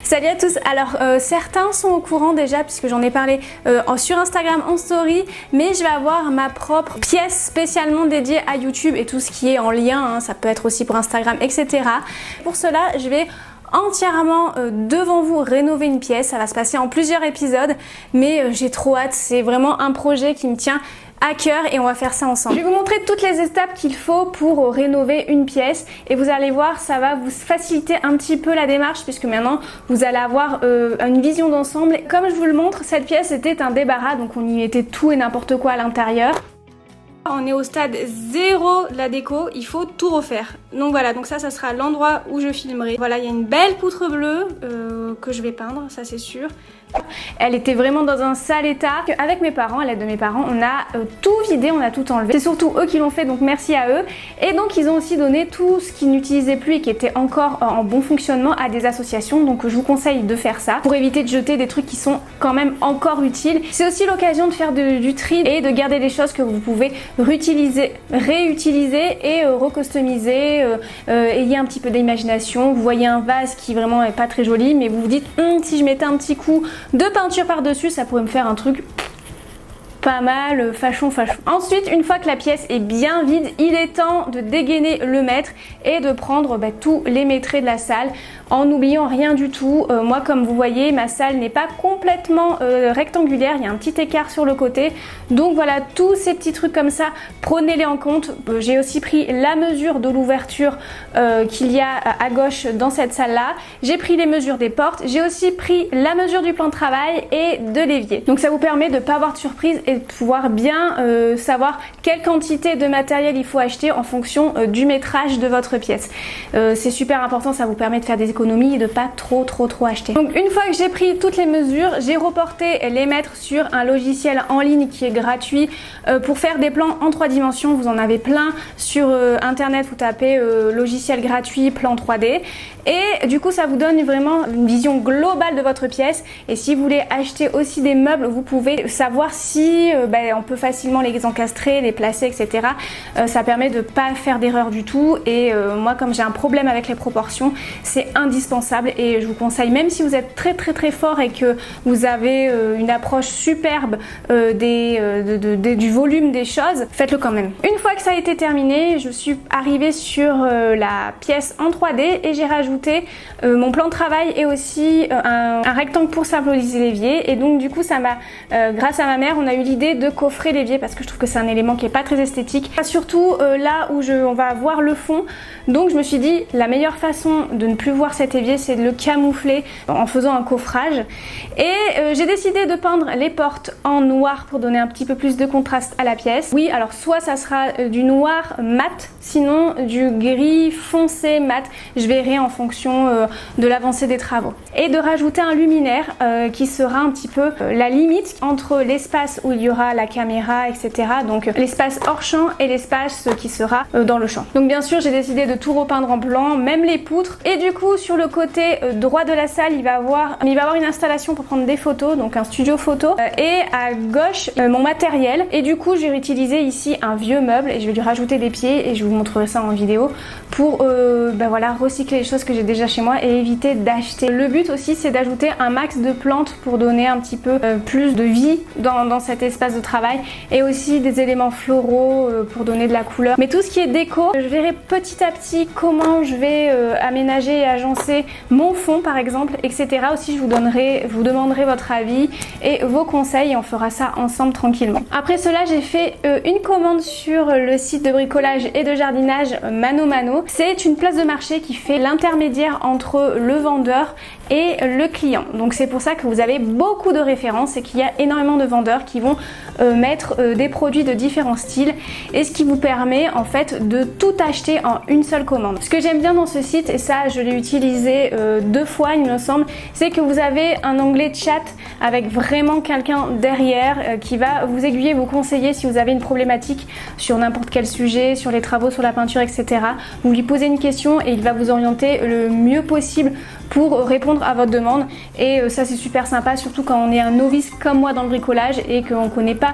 Salut à tous. Alors certains sont au courant déjà puisque j'en ai parlé sur Instagram en story, mais je vais avoir ma propre pièce spécialement dédiée à YouTube et tout ce qui est en lien, hein, ça peut être aussi pour Instagram, etc. Pour cela, je vais entièrement devant vous rénover une pièce. Ça va se passer en plusieurs épisodes, mais j'ai trop hâte. C'est vraiment un projet qui me tient à cœur et on va faire ça ensemble. Je vais vous montrer toutes les étapes qu'il faut pour rénover une pièce et vous allez voir, ça va vous faciliter un petit peu la démarche puisque maintenant vous allez avoir une vision d'ensemble. Comme je vous le montre, cette pièce était un débarras, donc on y mettait tout et n'importe quoi à l'intérieur. On est au stade 0 de la déco, il faut tout refaire. Donc voilà, donc ça sera l'endroit où je filmerai. Voilà, il y a une belle poutre bleue que je vais peindre, ça c'est sûr. Elle était vraiment dans un sale état. Avec mes parents, à l'aide de mes parents, on a tout vidé, on a tout enlevé. C'est surtout eux qui l'ont fait, donc merci à eux. Et donc ils ont aussi donné tout ce qu'ils n'utilisaient plus et qui était encore en bon fonctionnement à des associations. Donc je vous conseille de faire ça pour éviter de jeter des trucs qui sont quand même encore utiles. C'est aussi l'occasion de faire du tri et de garder des choses que vous pouvez réutiliser et recustomiser. Ayez un petit peu d'imagination. Vous voyez un vase qui vraiment est pas très joli, mais vous vous dites si je mettais un petit coup de peinture par dessus, ça pourrait me faire un truc pas mal, fashion. Ensuite, une fois que la pièce est bien vide, il est temps de dégainer le mètre et de prendre tous les mètres de la salle en n'oubliant rien du tout. Moi, comme vous voyez, ma salle n'est pas complètement rectangulaire, il y a un petit écart sur le côté. Donc voilà, tous ces petits trucs comme ça, prenez-les en compte. J'ai aussi pris la mesure de l'ouverture qu'il y a à gauche dans cette salle-là. J'ai pris les mesures des portes. J'ai aussi pris la mesure du plan de travail et de l'évier. Donc ça vous permet de ne pas avoir de surprise et de pouvoir bien savoir quelle quantité de matériel il faut acheter en fonction du métrage de votre pièce. C'est super important, ça vous permet de faire des économies et de pas trop acheter. Donc une fois que j'ai pris toutes les mesures, j'ai reporté les mètres sur un logiciel en ligne qui est gratuit pour faire des plans en 3 dimensions. Vous en avez plein sur internet, vous tapez logiciel gratuit plan 3D et du coup ça vous donne vraiment une vision globale de votre pièce. Et si vous voulez acheter aussi des meubles, vous pouvez savoir si on peut facilement les encastrer, les placer, etc. Ça permet de pas faire d'erreur du tout et moi comme j'ai un problème avec les proportions, c'est indispensable et je vous conseille, même si vous êtes très fort et que vous avez une approche superbe du volume des choses, faites-le quand même. Une fois que ça a été terminé, je suis arrivée sur la pièce en 3D et j'ai rajouté mon plan de travail et aussi un rectangle pour symboliser l'évier. Et donc du coup ça m'a, grâce à ma mère, on a eu l'idée de coffrer l'évier parce que je trouve que c'est un élément qui est pas très esthétique, surtout là où on va voir le fond. Donc je me suis dit la meilleure façon de ne plus voir cet évier, c'est de le camoufler en faisant un coffrage. Et j'ai décidé de peindre les portes en noir pour donner un petit peu plus de contraste à la pièce. Oui, alors soit ça sera du noir mat, sinon du gris foncé mat. Je verrai en fonction de l'avancée des travaux. Et de rajouter un luminaire qui sera un petit peu la limite entre l'espace où il y aura la caméra, etc. Donc l'espace hors champ et l'espace qui sera dans le champ. Donc bien sûr, j'ai décidé de tout repeindre en blanc, même les poutres. Et du coup, sur le côté droit de la salle, il va avoir une installation pour prendre des photos, donc un studio photo. Et à gauche, mon matériel. Et du coup, j'ai réutilisé ici un vieux meuble et je vais lui rajouter des pieds et je vous montrerai ça en vidéo pour voilà, recycler les choses que j'ai déjà chez moi et éviter d'acheter. Le but aussi, c'est d'ajouter un max de plantes pour donner un petit peu plus de vie dans cet espace de travail et aussi des éléments floraux pour donner de la couleur. Mais tout ce qui est déco, je verrai petit à petit comment je vais aménager et agencer mon fond par exemple, etc. Aussi je vous demanderai votre avis et vos conseils et on fera ça ensemble tranquillement. Après cela, j'ai fait une commande sur le site de bricolage et de jardinage Mano Mano. C'est une place de marché qui fait l'intermédiaire entre le vendeur et le client. Donc c'est pour ça que vous avez beaucoup de références et qu'il y a énormément de vendeurs qui vont mettre des produits de différents styles et ce qui vous permet en fait de tout acheter en une seule commande. Ce que j'aime bien dans ce site, et ça je l'ai utilisé 2 fois il me semble, c'est que vous avez un onglet de chat avec vraiment quelqu'un derrière qui va vous aiguiller, vous conseiller si vous avez une problématique sur n'importe quel sujet, sur les travaux, sur la peinture, etc. Vous lui posez une question et il va vous orienter le mieux possible pour répondre à votre demande et ça c'est super sympa, surtout quand on est un novice comme moi dans le bricolage et qu'on ne connaît pas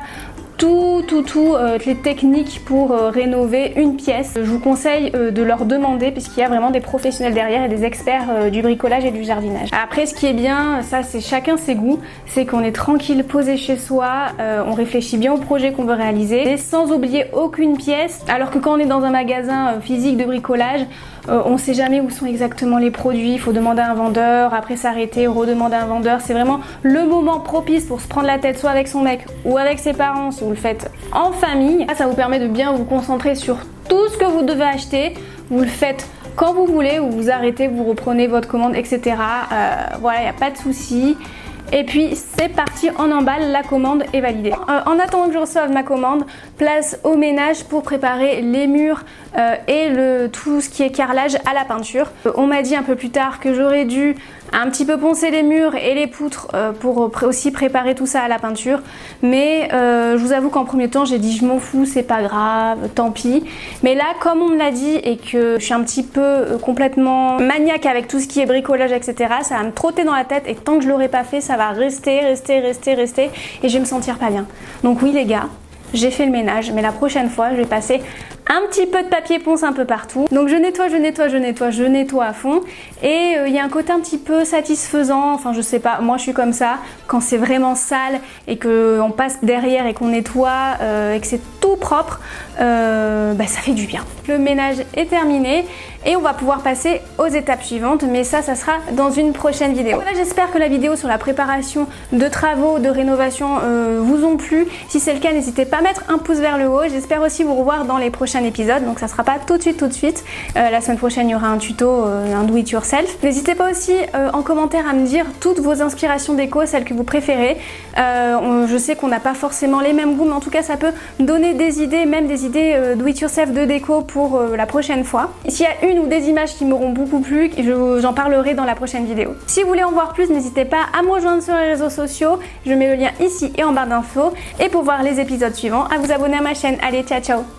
toutes les techniques pour rénover une pièce. Je vous conseille de leur demander puisqu'il y a vraiment des professionnels derrière et des experts du bricolage et du jardinage. Après, ce qui est bien, ça c'est chacun ses goûts, c'est qu'on est tranquille, posé chez soi, on réfléchit bien au projet qu'on veut réaliser et sans oublier aucune pièce. Alors que quand on est dans un magasin physique de bricolage, on sait jamais où sont exactement les produits, il faut demander à un vendeur, après s'arrêter, redemander à un vendeur. C'est vraiment le moment propice pour se prendre la tête soit avec son mec ou avec ses parents si vous le faites en famille. Ça vous permet de bien vous concentrer sur tout ce que vous devez acheter. Vous le faites quand vous voulez, ou vous arrêtez, vous reprenez votre commande, etc. Voilà, il n'y a pas de souci. Et puis c'est parti, on emballe, la commande est validée. En attendant que je reçoive ma commande, place au ménage pour préparer les murs et tout ce qui est carrelage à la peinture. On m'a dit un peu plus tard que j'aurais dû un petit peu poncer les murs et les poutres pour aussi préparer tout ça à la peinture. Mais je vous avoue qu'en premier temps j'ai dit je m'en fous, c'est pas grave, tant pis. Mais là comme on me l'a dit et que je suis un petit peu complètement maniaque avec tout ce qui est bricolage, etc., ça va me trotter dans la tête et tant que je l'aurai pas fait, ça va rester et je vais me sentir pas bien. Donc oui les gars, j'ai fait le ménage, mais la prochaine fois je vais passer un petit peu de papier ponce un peu partout. Donc je nettoie à fond. Et il y a un côté un petit peu satisfaisant, enfin je sais pas, moi je suis comme ça, quand c'est vraiment sale et qu'on passe derrière et qu'on nettoie et que c'est tout propre, ça fait du bien. Le ménage est terminé et on va pouvoir passer aux étapes suivantes, mais ça sera dans une prochaine vidéo. Voilà, j'espère que la vidéo sur la préparation de travaux, de rénovation vous ont plu. Si c'est le cas, n'hésitez pas à mettre un pouce vers le haut. J'espère aussi vous revoir dans les prochains épisodes, donc ça sera pas tout de suite. La semaine prochaine, il y aura un tuto, un do it yourself. N'hésitez pas aussi en commentaire à me dire toutes vos inspirations déco, celles que vous préférez. Je sais qu'on n'a pas forcément les mêmes goûts, mais en tout cas ça peut donner des idées, même des idées do it yourself de déco pour la prochaine fois. S'il y a une ou des images qui m'auront beaucoup plu, j'en parlerai dans la prochaine vidéo. Si vous voulez en voir plus, n'hésitez pas à me rejoindre sur les réseaux sociaux. Je mets le lien ici et en barre d'infos. Et pour voir les épisodes suivants, à vous abonner à ma chaîne. Allez, ciao ciao!